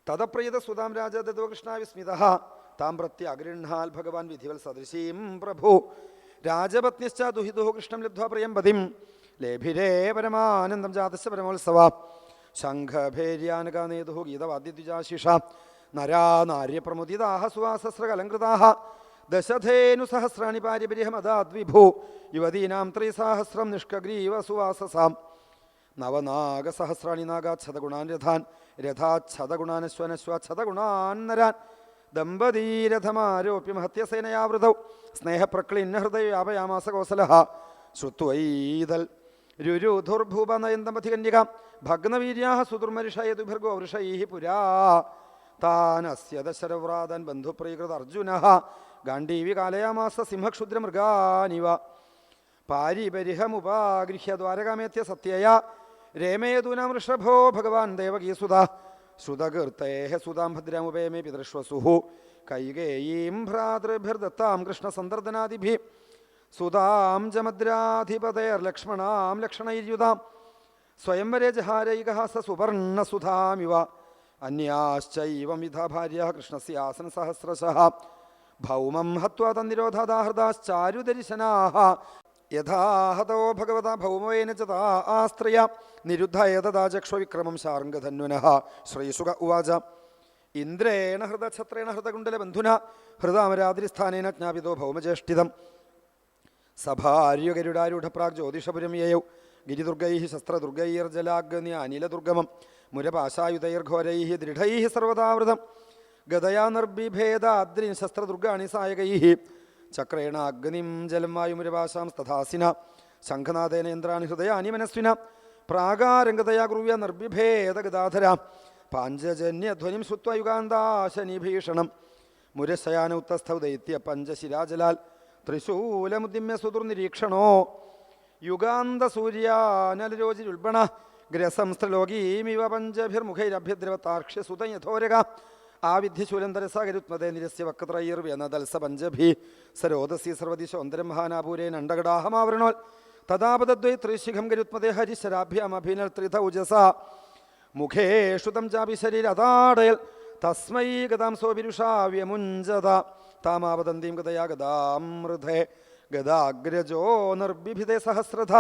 തദപ്രീത സുതാം രാജ ദത്തോ കൃഷ്ണ വിസ്മിത താം പ്രത്യഗൃഹാൽ ഭഗവാൻ വിധിവൽ സദൃശീം പ്രഭു രാജപത്നിശ്ച ദുഹിതു കൃഷ്ണം ലബ്ധ്വാ പ്രിയം പതിം ലേഭിരേ പരമാനന്ദം ജാതസ്യ പരമോത്സവ ശംഖഭേര്യാനകാനേതു ഗീതവാദ്യദ്വിജാശിഷ നരാ നാര്യപ്രമുദിതാഹ സുവാസസ്രകലങ്കൃതാഹ ദശധേനുസഹസ്രാണി പാര്യപരിഹമദാദ്വിഭൂ യുവതീനാം ത്രിസഹസ്രം നിഷ്കഗ്രീവ സുവാസസാം നവനാഗസഹസ്രാണി നാഗാച്ഛതഗുണാൻ രഥാൻ രഥാച്ഛതഗുണാനശ്വനശ്വച്ഛതഗുണാൻ നരാൻ ദമ്പതീരഥമാരോപ്യ മഹത്യസേനയാവൃതൗ സ്നേഹപ്രക്ലിന്ന ഹൃദയാപയാമാസ കൗസലഃ ശ്രുത്വൈതൽ രുരുധുർഭൂപനയന്തമധികന്യകാം ഭഗ്നവീര്യാः സുദുർമരിഷയതുഭിർഗോ വൃഷൈः പുരാ താനസ്യ ദശരവ്രാതൻ ബന്ധുപ്രീകൃത അർജുനഃ ഗാണ്ഡീവി കാലയാമാസ സിംഹക്ഷുദ്രമൃഗാനിവ പാരിപരിഹമുപാഗൃഹ്യ ദ്വാരകാമേത്യ സത്യയാ രേമേദൂനാം ഋഷഭോ ഭഗവാൻ ദേവകീസുത ശ്രുതകീർത്തേഃ സുതാം ഭദ്രാമുപേമേ പിതൃശ്വസുഃ കൈകേയീം ഭ്രാതൃഭിർദത്താം കൃഷ്ണസന്ദർദനാദിഭിः സുതാം ജമദ്രാധിപതേർലക്ഷ്മണാം ലക്ഷണൈര്യുതാം സ്വയംവരേ ജഹാരൈകഃ സ സുവർണസുധാമിവ അന്യാശ്ചൈവം വിധാ ഭാര്യാः കൃഷ്ണസ്യാസന സഹസ്രശഃ ഭൗമം ഹത്വാ തന്നിരോധാദാഹൃദാശ്ചാരുദർശനാः യഥാ ഹതോ ഭഗവതാ ഭൗമേന ച താ ആസ്ത്രയ നിരുദ്ധായ തഥാ ചക്ഷ്വവിക്രമം ശാർംഗധന്വനഃ ശ്രീശുക ഉവാച ഇന്ദ്രേണ ഹൃദഛത്രേണ ഹൃതകുണ്ടലബന്ധുന ഹൃദാമരാദ്രിസ്ഥാനേന ജ്ഞാപിതോ ഭൗമജ്യേഷ്ഠിതം സഭാര്യുഗരുഡാരൂഢപ്രാഗ് ജ്യോതിഷപുരം യയൗ ഗിരിദുർഗൈഃ ശസ്ത്രദുർഗൈർജലാഗ്നി അനിലദുർഗമം മുരപാശായുധൈർഘോരൈഃ ദൃഢൈഃ സർവതാവൃതം ഗദയാ നിർബിഭേദാദ്രിൻ ശസ്ത്രദുർഗാണി സായകൈഃ ചക്രേണ അഗ്നിം ജലം വായുമുരപാശാം തഥാസിന ശംഖനാഥേന യന്ത്രാണി ഹൃദയാനി മനസ്വിന പ്രാകാരംഗതയാ കുർവ്യ നിർബിഭേദഗദാധര പാഞ്ചജന്യധ്വനിം ശ്രുത്വാ യുഗാന്താശനിഭീഷണം മുരശയാന ഉത്തസ്ഥൗ ദൈത്യ പഞ്ചശിരാജലാൽ ത്രിശൂലമുദ്ദിമ്യ സുദുർനിരീക്ഷണോ യുഗാന്തസൂര്യാനലരോജിരുൾബണ ഗ്രസംസ്ത്രലോകീമിവ പഞ്ചഭിർമുഖൈരഭ്യദ്രവതാർക്ഷ്യസുതം യഥോരക ആവിധ്യശൂലന്തരസാഗരുത്മതേ നിരസ്യ വക്ത്രൈർവ്യനദൽസ പഞ്ചഭി സരോദസി സർവദിശോന്തരം മഹാനാപൂരേൻ അണ്ടകടാഹമാവൃണോൽ തഥാപതദ്വൈ ത്രിശിഖം ഗരുത്മതേ ഹരിശരാഭ്യാമഭിനർത്രിധൗജസ മുഖേഷു തം ചാപി ശരീരതാടയൽ തസ്മൈ ഗതാം സോപിരുഷാവ്യമുഞ്ചത താമാവദന്തീം ഗതയാ ഗതാമൃധേ ഗദാഗ്രജോ നിർബിഭിതേ സഹസ്രധ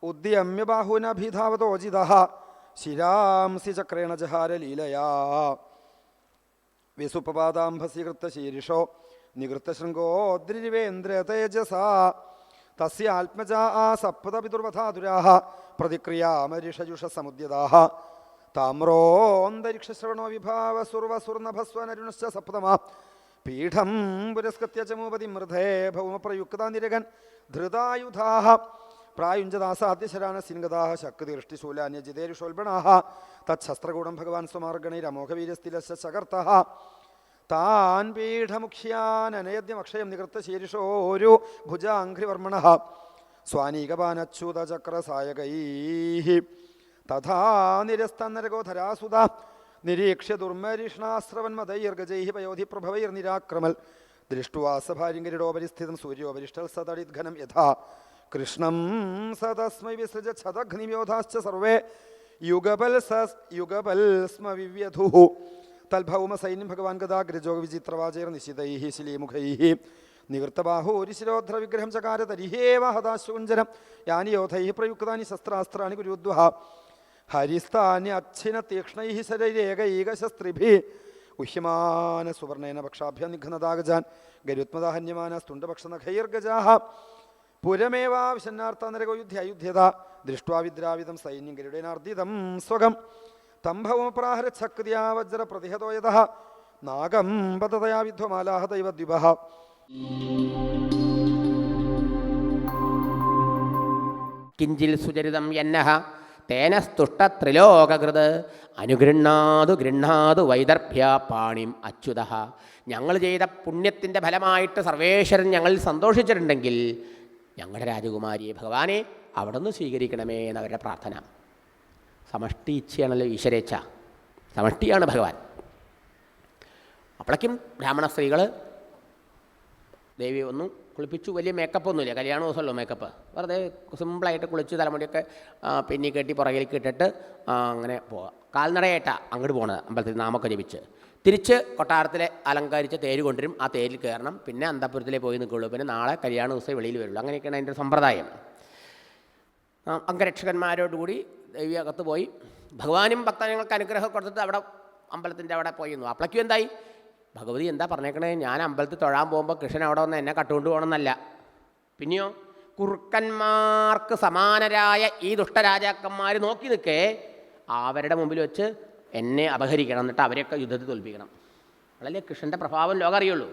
ഉദ്യമ്യ ബാഹുനഭിധാവതോജിതഃ ശിരാംസി ചക്രേണ ജഹാരലീലയാ വിസുപപാദാംഭസീകൃത്ത ശീരിഷോ നികൃത്തശൃംഗോദ്രിവേന്ദ്ര തേജസാ തസ്യാത്മജാ സപ്തപിതുർവധാതുരാः പ്രതിക്രിയാമരിഷജുഷ സമുദ്യതാः താമ്രോന്തരിക്ഷശ്രവണോ വിഭാവസുർവസുർനഭസ്വനരുണശ്ച സപ്തമാ പീഠം പുരസ്കൃത്യ ചമൂപതി മൃധേ ഭൗമപ്രയുക്താ നിരകൻ ധൃതായുധാः പ്രായുഞ്ജദാസാദ്യശരാണ സിൻഗതാः ശക്തിദൃഷ്ടിശൂലാന്യജിതേരുഷോൽബണാः തച്ഛസ്ത്രകൂടം ഭഗവാൻ സ്വമാർഗണൈരമോഘവീരസ്ഥിലശ്ച ചകർത്തഃ താൻ പീഠമുഖ്യാനനയദ്യമക്ഷയം നികൃത്തശീരിഷോരു ഭുജാഘ്രിവർമ്മണഃ സ്വാനീകപാനച്യുതചക്രസായകൈഃ തഥാ നിരസ്തന്നരകോധരാസുത നിരീക്ഷ്യ ദുർമരിഷ്ണാശ്രവന്മതൈർഗജൈഃ പയോധിപ്രഭവൈർനിരാക്രമൽ ദൃഷ്ട്വാസഭാര്യങ്കരിടോപരിസ്ഥിതം സൂര്യോപരിഷ്ടൽ സതടിദ്ഘനം യഥാ കൃഷ്ണം സ തസ്മൈ വിസൃജ ഛതഘ്നിമ്യോധാശ്ച സർവേ യുഗപൽ സ്മ വിവ്യധുഃ തൽഭൗമസൈന്യം ഭഗവാൻ ഗദാഗ്രജോഗ വിചിത്രവാചൈർനിശിതൈഃ ശിലീമുഖൈഃ നിവൃത്തബാഹൂരിശിരോധ്രവിഗ്രഹം ചകാര തരിഹേവ ഹതാശുഞ്ചരം യാനി യോധൈഃ പ്രയുക്താനി ശസ്ത്രാസ്ത്രാണി കുരുദ്വഃ ഹരിസ്ഥാന്യച്ഛിന തീക്ഷ്ണൈഃ ശരൈരേകൈകശസ്ത്രിഭിः ഉഹ്യമാന സുവർണേന പക്ഷാഭ്യ നിഘ്നദാഗജാൻ ഗരുത്മദാഹന്യമാന പുരമേവാവിശന്നാർത്താനരകോയുധ്യയുധ്യത ദൃഷ്ട്വാ വിദ്രാവിതം സൈന്യം ഗരുഡേനാർദ്ദിതം സ്വകം തം ഭൗമപ്രാഹരച്ഛക്തിയാ വജ്ര പ്രതിഹതോ യതഃ നാഗം പതതയാ വിധ്വമാലാഹ ദൈവദ്വിപഃ കിഞ്ചിൽ സുചരിതം യന്നഃ തേന സ്തുഷ്ടത്രിലോകകൃത് അനുഗൃഹാതു ഗൃഹാതു വൈദർഭ്യ പാണിം അച്യുതഃ. ഞങ്ങൾ ചെയ്ത പുണ്യത്തിൻ്റെ ഫലമായിട്ട് സർവേശ്വരൻ ഞങ്ങളിൽ സന്തോഷിച്ചിട്ടുണ്ടെങ്കിൽ ഞങ്ങളുടെ രാജകുമാരിയെ ഭഗവാനെ അവിടെ നിന്ന് സ്വീകരിക്കണമേ എന്നവരുടെ പ്രാർത്ഥന. സമഷ്ടി ഇച്ഛയാണല്ലോ ഈശ്വരേച്ഛ, സമഷ്ടിയാണ് ഭഗവാൻ. അപ്പോഴേക്കും ബ്രാഹ്മണ സ്ത്രീകൾ ദേവി വന്നു, കുളിപ്പിച്ചു. വലിയ മേക്കപ്പൊന്നുമില്ല, കല്യാണ ദിവസമല്ലോ മേക്കപ്പ്. വെറുതെ സിമ്പിളായിട്ട് കുളിച്ച് തലമുടിയൊക്കെ പിന്നി കെട്ടി പുറകിലേക്ക് ഇട്ടിട്ട് അങ്ങനെ പോവാം. കാൽനടയായിട്ടാണ് അങ്ങോട്ട് പോകണത്. അമ്പലത്തിൽ നാമൊക്കെ ജപിച്ച് തിരിച്ച് കൊട്ടാരത്തിലെ അലങ്കരിച്ച തേര് കൊണ്ടുവരും. ആ തേരിൽ കയറണം. പിന്നെ അന്തപുരത്തിലേ പോയി നിൽക്കുള്ളൂ. പിന്നെ നാളെ കല്യാണ ദിവസം വെളിയിൽ വരുള്ളൂ. അങ്ങനെയൊക്കെയാണ് അതിൻ്റെ സമ്പ്രദായം. അംഗരക്ഷകന്മാരോടുകൂടി ദേവി അകത്ത് പോയി ഭഗവാനും ഭക്തജനങ്ങൾക്ക് അനുഗ്രഹം കൊടുത്തിട്ട് അവിടെ അമ്പലത്തിൻ്റെ അവിടെ പോയി നിന്നു. അപ്പോഴേക്കും എന്തായി, ഭഗവതി എന്താ പറഞ്ഞേക്കണേ, ഞാൻ അമ്പലത്തിൽ തൊഴാൻ പോകുമ്പോൾ കൃഷ്ണൻ അവിടെ വന്ന് എന്നെ കട്ടുകൊണ്ട് പോകണമെന്നല്ല. പിന്നെയോ കുറുക്കന്മാർക്ക് സമാനരായ ഈ ദുഷ്ടരാജാക്കന്മാർ നോക്കി നിൽക്കേ അവരുടെ മുമ്പിൽ വെച്ച് എന്നെ അപഹരിക്കണം, എന്നിട്ട് അവരെയൊക്കെ യുദ്ധത്തിൽ തോൽപ്പിക്കണം. അതല്ലേ കൃഷ്ണൻ്റെ പ്രഭാവം ലോകം അറിയുള്ളൂ.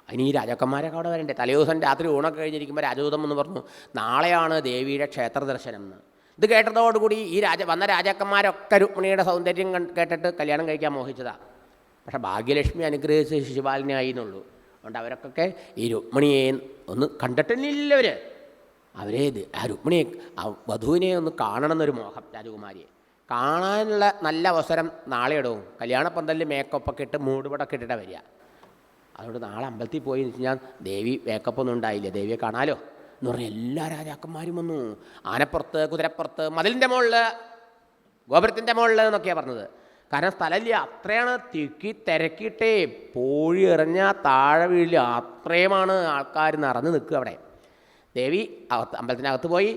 അതിന് ഈ രാജാക്കന്മാരൊക്കെ അവിടെ വരണ്ടേ? തലേദിവസം രാത്രി ഊണൊക്കെ കഴിഞ്ഞിരിക്കുമ്പോൾ രാജദൂതം എന്ന് പറഞ്ഞു നാളെയാണ് ദേവിയുടെ ക്ഷേത്ര ദർശനം എന്ന്. ഇത് കേട്ടതോടുകൂടി ഈ വന്ന രാജാക്കന്മാരൊക്കെ രുക്മിണിയുടെ സൗന്ദര്യം കേട്ടിട്ട് കല്യാണം കഴിക്കാൻ മോഹിച്ചതാണ്. പക്ഷേ ഭാഗ്യലക്ഷ്മി അനുഗ്രഹിച്ച് ശിശുപാലനെ ആയിരുന്നുള്ളൂ. അതുകൊണ്ട് അവർക്കൊക്കെ ഈ രുക്മിണിയെ ഒന്ന് കണ്ടിട്ടില്ലവർ. അവരെ ആ രുക്മിണിയെ ആ വധുവിനെ ഒന്ന് കാണണമെന്നൊരു മോഹം രാജകുമാരിയെ. കാണാനുള്ള നല്ല അവസരം നാളെ ഇടവും. കല്യാണപ്പന്തലിൽ മേക്കപ്പൊക്കെ ഇട്ട് മൂടുപടമൊക്കെ ഇട്ടിട്ടാണ് വരിക. അതുകൊണ്ട് നാളെ അമ്പലത്തിൽ പോയി ഞാൻ ദേവി മേക്കപ്പൊന്നും ഉണ്ടായില്ല, ദേവിയെ കാണാലോ എന്ന് പറഞ്ഞ് എല്ലാ രാജാക്കന്മാരും വന്നു. ആനപ്പുറത്ത്, കുതിരപ്പുറത്ത്, മതിലിൻ്റെ മുകളിൽ, ഗോപുരത്തിൻ്റെ മുകളിൽ എന്നൊക്കെയാണ് പറഞ്ഞത്. കാരണം സ്ഥലമില്ല, അത്രയാണ് തിക്കി തിരക്കിയിട്ടേ പോഴി എറിഞ്ഞാൽ താഴെ വീഴില്ല, അത്രയുമാണ് ആൾക്കാർ നിറഞ്ഞു നിൽക്കുക അവിടെ. ദേവി അമ്പലത്തിനകത്ത് പോയി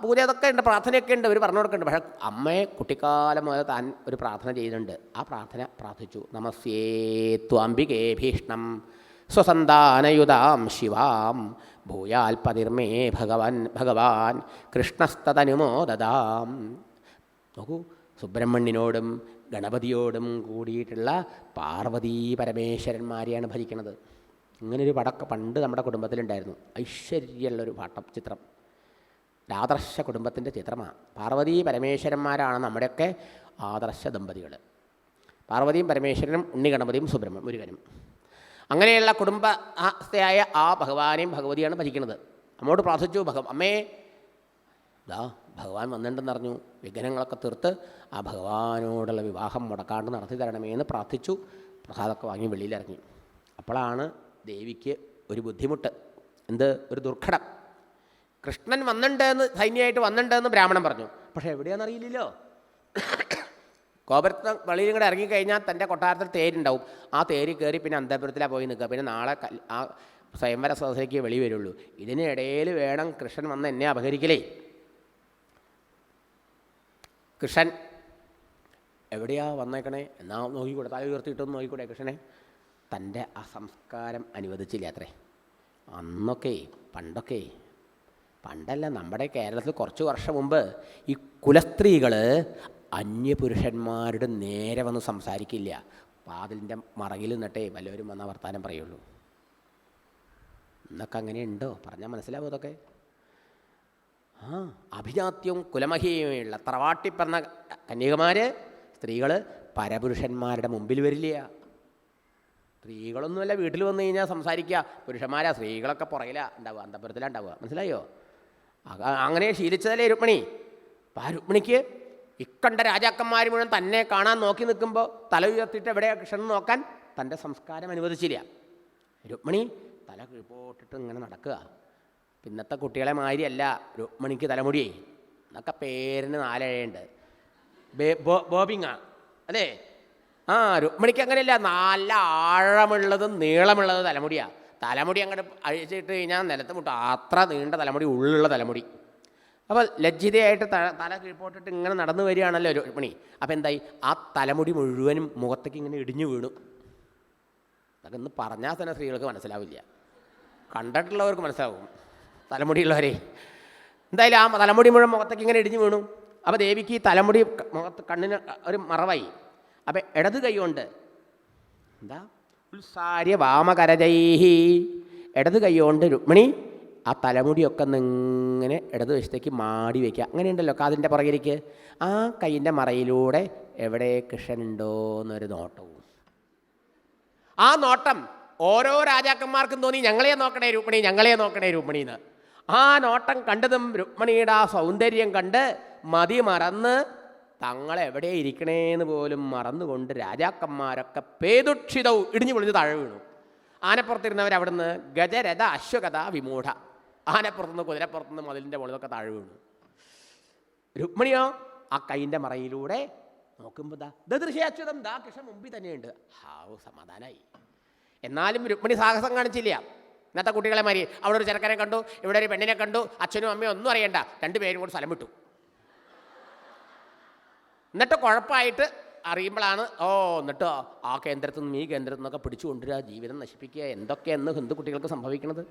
പൂജ അതൊക്കെ ഉണ്ട്, പ്രാർത്ഥനയൊക്കെ ഉണ്ട്, അവർ പറഞ്ഞു കൊടുക്കുന്നുണ്ട്. പക്ഷേ അമ്മയെ കുട്ടിക്കാലം മുതൽ താൻ ഒരു പ്രാർത്ഥന ചെയ്യുന്നുണ്ട്. ആ പ്രാർത്ഥന പ്രാർത്ഥിച്ചു. നമസ്യേ ത്വംബികേ ഭീഷ്ണം സ്വസന്താനയുതാം ശിവാം ഭൂയാൽ പതിർമേ ഭഗവാൻ കൃഷ്ണസ്തനുമോദതാം. നോക്കൂ, സുബ്രഹ്മണ്യനോടും ഗണപതിയോടും കൂടിയിട്ടുള്ള പാർവതീ പരമേശ്വരന്മാരെയാണ് ഭജിക്കുന്നത്. ഇങ്ങനൊരു പടക്ക പണ്ട് നമ്മുടെ കുടുംബത്തിലുണ്ടായിരുന്നു. ഐശ്വര്യമുള്ളൊരു ചിത്രം, ആദർശ കുടുംബത്തിൻ്റെ ചിത്രമാണ്. പാർവതീ പരമേശ്വരന്മാരാണ് നമ്മുടെയൊക്കെ ആദർശ ദമ്പതികൾ. പാർവതിയും പരമേശ്വരനും ഉണ്ണി ഗണപതിയും മുരുകനും. അങ്ങനെയുള്ള കുടുംബസ്ഥയായ ആ ഭഗവാനെയും ഭഗവതിയാണ് ഭജിക്കുന്നത്. നമ്മോട് പ്രാർത്ഥിച്ചു, അമ്മേ ദാ ഭഗവാൻ വന്നിട്ടുണ്ടെന്നറിഞ്ഞു, വിഘ്നങ്ങളൊക്കെ തീർത്ത് ആ ഭഗവാനോടുള്ള വിവാഹം മുടക്കാണ്ട് നടത്തി തരണമേ എന്ന് പ്രാർത്ഥിച്ചു. പ്രസാദമൊക്കെ വാങ്ങി വെളിയിലിറങ്ങി. അപ്പോഴാണ് ദേവിക്ക് ഒരു ബുദ്ധിമുട്ട്. ഒരു ദുർഘടം. കൃഷ്ണൻ വന്നിട്ടുണ്ടെന്ന്, സൈന്യമായിട്ട് വന്നിട്ടുണ്ടെന്ന് ബ്രാഹ്മണൻ പറഞ്ഞു. പക്ഷേ എവിടെയാണെന്നറിയില്ലല്ലോ. ഗോപുരത്തിന് വെളിയിലും കൂടെ ഇറങ്ങിക്കഴിഞ്ഞാൽ തൻ്റെ കൊട്ടാരത്തിൽ തേരുണ്ടാവും. ആ തേര് കയറി പിന്നെ അന്തപുരത്തിലാണ് പോയി നിൽക്കുക. പിന്നെ നാളെ ആ സ്വയംവര സദസ്സിലേക്ക് വെളി വരുള്ളൂ. ഇതിനിടയിൽ വേണം കൃഷ്ണൻ വന്ന് എന്നെ അപഹരിക്കലേ. കൃഷ്ണൻ എവിടെയാ വന്നേക്കണേ എന്നാ നോക്കിക്കൂടെ, തല ഉയർത്തിയിട്ടൊന്ന് നോക്കിക്കൂടെ കൃഷ്ണനെ. തൻ്റെ ആ സംസ്കാരം അനുവദിച്ചില്ല അത്രേ. പണ്ടല്ല, നമ്മുടെ കേരളത്തിൽ കുറച്ച് വർഷം മുമ്പ് ഈ കുലസ്ത്രീകൾ അന്യപുരുഷന്മാരുടെ നേരെ വന്ന് സംസാരിക്കില്ല. വാതിലിൻ്റെ മറകിൽ നിന്നിട്ടേ വല്ലവരും വന്ന വർത്താനം പറയുള്ളൂ. ഇന്നൊക്കെ അങ്ങനെ ഉണ്ടോ? പറഞ്ഞാൽ മനസ്സിലാവും അതൊക്കെ. അഭിജാത്യവും കുലമഹിയുമുള്ള തറവാട്ടി പറഞ്ഞ കന്യകമാർ, സ്ത്രീകൾ പരപുരുഷന്മാരുടെ മുമ്പിൽ വരില്ല. സ്ത്രീകളൊന്നുമല്ല വീട്ടിൽ വന്നു കഴിഞ്ഞാൽ സംസാരിക്കുക, പുരുഷന്മാരാ. സ്ത്രീകളൊക്കെ പുറകിലാണ് ഉണ്ടാവുക, അന്തപുരത്തിലാണ് ഉണ്ടാവുക. മനസ്സിലായോ? അങ്ങനെ ശീലിച്ചതല്ലേ രുക്മിണി. അപ്പം ആ രുക്മിണിക്ക് ഇക്കണ്ട രാജാക്കന്മാർ മുഴുവൻ തന്നെ കാണാൻ നോക്കി നിൽക്കുമ്പോൾ തല ഉയർത്തിയിട്ട് എവിടെയാണ് കൃഷ്ണൻ നോക്കാൻ തൻ്റെ സംസ്കാരം അനുവദിച്ചില്ല. രുക്മിണി തല കീഴ്പോട്ടിട്ട് ഇങ്ങനെ നടക്കുക. ഇന്നത്തെ കുട്ടികളെ മാതിരിയല്ല രുക്മിണിക്ക് തലമുടിയേ. എന്നൊക്കെ പേരിന് 4 ഇഴയുണ്ട്. ബോബിങ്ങ അല്ലേ? രുക്മിണിക്ക് അങ്ങനെയല്ല, നല്ല ആഴമുള്ളതും നീളമുള്ളതും തലമുടിയാണ്. തലമുടി അങ്ങോട്ട് അഴിച്ചിട്ട് കഴിഞ്ഞാൽ നിലത്ത് മുട്ടും, അത്ര നീണ്ട തലമുടി, ഉള്ളുള്ള തലമുടി. അപ്പോൾ ലജ്ജിതയായിട്ട് തല കീഴ്പോട്ടിട്ട് ഇങ്ങനെ നടന്നു വരികയാണല്ലോ രുക്മിണി. അപ്പോൾ എന്തായി, ആ തലമുടി മുഴുവനും മുഖത്തേക്ക് ഇങ്ങനെ ഇടിഞ്ഞു വീണു. അതൊക്കെ ഒന്ന് പറഞ്ഞാൽ തന്നെ സ്ത്രീകൾക്ക് മനസ്സിലാവില്ല, കണ്ടിട്ടുള്ളവർക്ക് മനസ്സിലാവും, തലമുടിയുള്ളവരെ. എന്തായാലും ആ തലമുടി മുഴുവൻ മുഖത്തേക്ക് ഇങ്ങനെ ഇടിഞ്ഞു വീണു. അപ്പോൾ ദേവിക്ക് ഈ തലമുടി മുഖത്ത് കണ്ണിന് ഒരു മറവായി. അപ്പം ഇടത് കൈ കൊണ്ട് ഉത്സാര്യ വാമകരജൈഹി, ഇടത് കൈ കൊണ്ട് രുക്മിണി ആ തലമുടിയൊക്കെ ഇങ്ങനെ ഇടത് വശത്തേക്ക് മാടി വയ്ക്കുക. അങ്ങനെയുണ്ടല്ലോ കാതിൻ്റെ പുറകിലേക്ക്. ആ കൈയിൻ്റെ മറയിലൂടെ എവിടെ കൃഷ്ണനുണ്ടോ എന്നൊരു നോട്ടവും. ആ നോട്ടം ഓരോ രാജാക്കന്മാർക്കും തോന്നി, ഞങ്ങളെ നോക്കണേ രുക്മിണി എന്ന്. ആ നോട്ടം കണ്ടതും രുക്മിണിയുടെ ആ സൗന്ദര്യം കണ്ട് മതി മറന്ന് തങ്ങളെവിടെ ഇരിക്കണേന്ന് പോലും മറന്നുകൊണ്ട് രാജാക്കന്മാരൊക്കെ പേതുക്ഷിതവും ഇടിഞ്ഞു പൊളിഞ്ഞ് താഴെ വീണു. ആനപ്പുറത്തിരുന്നവർ അവിടുന്ന് ഗജരഥ അശ്വഗത വിമൂഢ, ആനപ്പുറത്തുനിന്ന് കുതിരപ്പുറത്തുനിന്ന് മതിലിൻ്റെ മുകളിലൊക്കെ താഴെ വീണു. രുക്മിണിയോ ആ കൈൻ്റെ മറയിലൂടെ നോക്കുമ്പോൾ ദൃശ്യ അച്യുതം ദാ കൃഷ്ണൻ മുമ്പിൽ തന്നെയുണ്ട്. ഹാവ് സമാധാനമായി. എന്നാലും രുക്മിണി സാഹസം കാണിച്ചില്ല. ഇന്നത്തെ കുട്ടികളെ മാതിരി അവിടെ ഒരു ചെറുക്കനെ കണ്ടു, ഇവിടെ ഒരു പെണ്ണിനെ കണ്ടു, അച്ഛനും അമ്മയും ഒന്നും അറിയണ്ട, രണ്ടുപേരും കൂടി സ്ഥലം വിട്ടു. എന്നിട്ട് കുഴപ്പമായിട്ട് അറിയുമ്പോഴാണ് എന്നിട്ടോ ആ കേന്ദ്രത്തിൽ നിന്ന് ഈ കേന്ദ്രത്തിൽ നിന്നൊക്കെ പിടിച്ചു കൊണ്ടുവരിക, ജീവിതം നശിപ്പിക്കുക, എന്തൊക്കെയെന്ന് ഹിന്ദു കുട്ടികൾക്ക് സംഭവിക്കുന്നത്.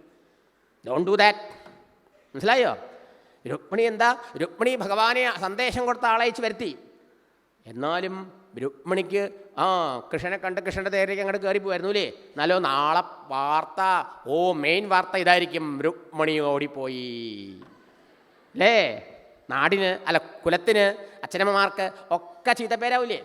Don't do that. മനസ്സിലായോ? രുക്മിണി എന്താ? രുക്മിണി ഭഗവാനെ സന്ദേശം കൊടുത്ത ആളയച്ച് വരുത്തി. എന്നാലും രുക്മിണിക്ക് കൃഷ്ണനെ കണ്ട് കൃഷ്ണൻ്റെ തേരിലേക്ക് അങ്ങോട്ട് കയറി പോയിരുന്നു അല്ലേ. എന്നാലോ നാളെ വാർത്ത, മെയിൻ വാർത്ത ഇതായിരിക്കും, രുക്മിണി ഓടിപ്പോയി അല്ലേ. നാടിന് കുലത്തിന്, അച്ഛനമ്മമാർക്ക് ഒക്കെ ചീത്തപ്പേരാവില്ലേ.